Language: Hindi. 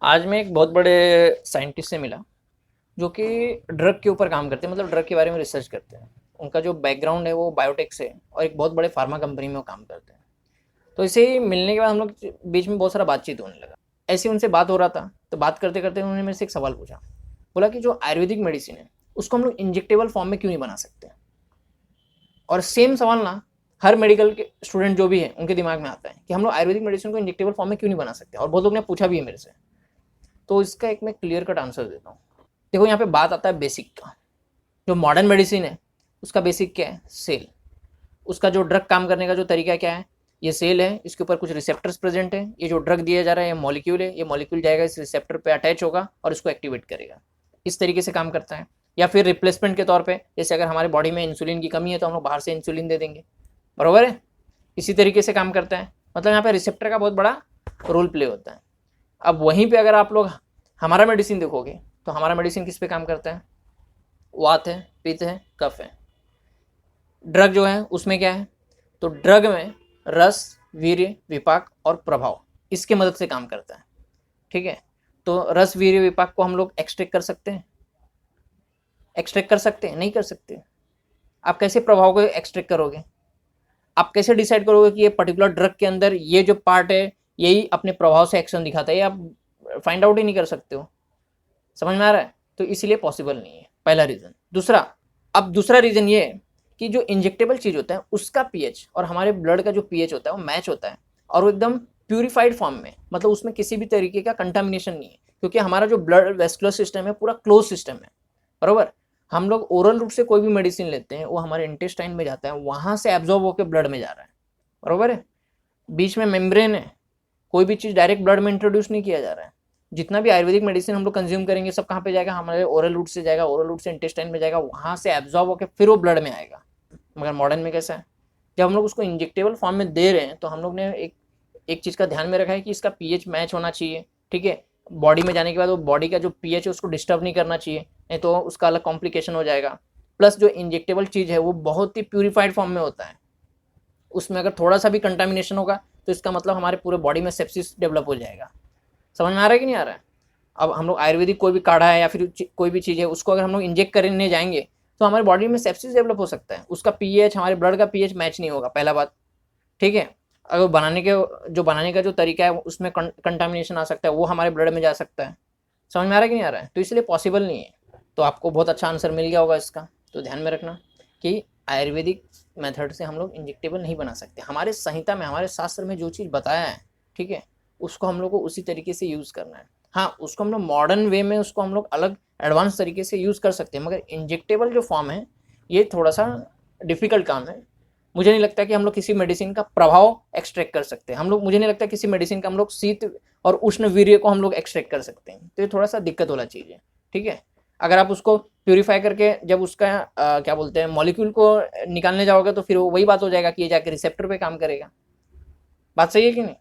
आज मैं एक बहुत बड़े साइंटिस्ट से मिला जो कि ड्रग के ऊपर काम करते हैं, मतलब ड्रग के बारे में रिसर्च करते हैं। उनका जो बैकग्राउंड है वो बायोटेक से है और एक बहुत बड़े फार्मा कंपनी में वो काम करते हैं। तो इसे ही मिलने के बाद हम लोग बीच में बहुत सारा बातचीत होने लगा। ऐसे ही उनसे बात हो रहा था, तो बात करते करते उन्होंने मेरे से एक सवाल पूछा। बोला कि जो आयुर्वेदिक मेडिसिन है उसको हम लोग इंजेक्टेबल फॉर्म में क्यों नहीं बना सकते। और सेम सवाल ना हर मेडिकल के स्टूडेंट जो भी है उनके दिमाग में आता है कि हम लोग आयुर्वेदिक मेडिसिन को इंजेक्टेबल फॉर्म में क्यों नहीं बना सकते। और बहुत लोग ने पूछा भी है मेरे से। तो इसका एक मैं क्लियर कट आंसर देता हूँ। देखो, यहाँ पे बात आता है बेसिक का। जो मॉडर्न मेडिसिन है उसका बेसिक क्या है? सेल। उसका जो ड्रग काम करने का जो तरीका क्या है? ये सेल है, इसके ऊपर कुछ रिसेप्टर्स प्रेजेंट है। ये जो ड्रग दिया जा रहा है ये मॉलिक्यूल है, ये मॉलिक्यूल जाएगा इस रिसेप्टर पे अटैच होगा और इसको एक्टिवेट करेगा। इस तरीके से काम करता है। या फिर रिप्लेसमेंट के तौर पे, जैसे अगर हमारे बॉडी में इंसुलिन की कमी है तो हम लोग बाहर से इंसुलिन दे देंगे, बरोबर है। इसी तरीके से काम करता है। मतलब यहाँ पे रिसेप्टर का बहुत बड़ा रोल प्ले होता है। अब वहीं पे अगर आप लोग हमारा मेडिसिन देखोगे तो हमारा मेडिसिन किस पे काम करता है? वात है, पित्त है, कफ है। ड्रग जो है उसमें क्या है? तो ड्रग में रस, वीर्य, विपाक और प्रभाव, इसके मदद से काम करता है। ठीक है। तो रस, वीर्य, विपाक को हम लोग एक्सट्रैक्ट कर सकते हैं? एक्सट्रैक्ट कर सकते हैं? नहीं कर सकते। आप कैसे प्रभाव को एक्सट्रैक्ट करोगे? आप कैसे डिसाइड करोगे कि ये पर्टिकुलर ड्रग के अंदर ये जो पार्ट है यही अपने प्रभाव से एक्शन दिखाता है? ये आप फाइंड आउट ही नहीं कर सकते हो। समझ में आ रहा है? तो इसीलिए पॉसिबल नहीं है, पहला रीज़न। दूसरा, अब दूसरा रीज़न ये है कि जो इंजेक्टेबल चीज़ होता है उसका पीएच और हमारे ब्लड का जो पीएच होता है वो मैच होता है, और वो एकदम प्यूरिफाइड फॉर्म में, मतलब उसमें किसी भी तरीके का कंटामिनेशन नहीं है। क्योंकि हमारा जो ब्लड वेस्कुलर सिस्टम है पूरा क्लोज सिस्टम है, बरोबर। हम लोग ओरल रूट से कोई भी मेडिसिन लेते हैं वो हमारे इंटेस्टाइन में जाता है, वहाँ से एब्जॉर्ब होकर ब्लड में जा रहा है, बरोबर है। बीच में मेम्ब्रेन है, कोई भी चीज़ डायरेक्ट ब्लड में इंट्रोड्यूस नहीं किया जा रहा है। जितना भी आयुर्वेदिक मेडिसिन हम लोग कंज्यूम करेंगे सब कहाँ पे जाएगा? हमारे ओरल रूट से जाएगा, ओरल रूट से इंटेस्टाइन में जाएगा, वहाँ से एब्जॉर्ब होकर फिर वो ब्लड में आएगा। मगर मॉडर्न में कैसा है? जब हम लोग उसको इंजेक्टेबल फॉर्म में दे रहे हैं तो हम लोग ने एक एक चीज़ का ध्यान में रखा है कि इसका पीएच मैच होना चाहिए। ठीक है। बॉडी में जाने के बाद वो बॉडी का जो पीएच है उसको डिस्टर्ब नहीं करना चाहिए, नहीं तो उसका अलग कॉम्प्लिकेशन हो जाएगा। प्लस जो इंजेक्टेबल चीज़ है वो बहुत ही प्यूरिफाइड फॉर्म में होता है। उसमें अगर थोड़ा सा भी कंटामिनेशन होगा तो इसका मतलब हमारे पूरे बॉडी में सेप्सिस डेवलप हो जाएगा। समझ में आ रहा है कि नहीं आ रहा है? अब हम लोग आयुर्वेदिक कोई भी काढ़ा है या फिर कोई भी चीज़ है उसको अगर हम लोग इंजेक्ट करने जाएंगे तो हमारे बॉडी में सेप्सिस डेवलप हो सकता है। उसका पीएच, हमारे ब्लड का पीएच मैच नहीं होगा, पहला बात। ठीक है। अगर बनाने का जो तरीका है उसमें कंटामिनेशन आ सकता है, वो हमारे ब्लड में जा सकता है। समझ में आ रहा है कि नहीं आ रहा है? तो इसलिए पॉसिबल नहीं है। तो आपको बहुत अच्छा आंसर मिल गया होगा इसका। तो ध्यान में रखना कि आयुर्वेदिक मेथड से हम लोग इंजेक्टेबल नहीं बना सकते। हमारे संहिता में, हमारे शास्त्र में जो चीज़ बताया है, ठीक है, उसको हम लोग को उसी तरीके से यूज़ करना है। हाँ, उसको हम लोग मॉडर्न वे में उसको हम लोग अलग एडवांस तरीके से यूज़ कर सकते हैं, मगर इंजेक्टेबल जो फॉर्म है ये थोड़ा सा डिफ़िकल्ट काम है। मुझे नहीं लगता कि हम लोग किसी मेडिसिन का प्रभाव एक्सट्रैक्ट कर सकते हैं। मुझे नहीं लगता किसी मेडिसिन का हम लोग शीत और उष्ण वीर्य को हम लोग एक्सट्रैक्ट कर सकते हैं। तो ये थोड़ा सा दिक्कत वाला चीज़ है। ठीक है। अगर आप उसको प्यूरिफाई करके जब उसका क्या बोलते हैं मॉलिक्यूल को निकालने जाओगे तो फिर वही बात हो जाएगा कि ये जाके रिसेप्टर पे काम करेगा। बात सही है कि नहीं?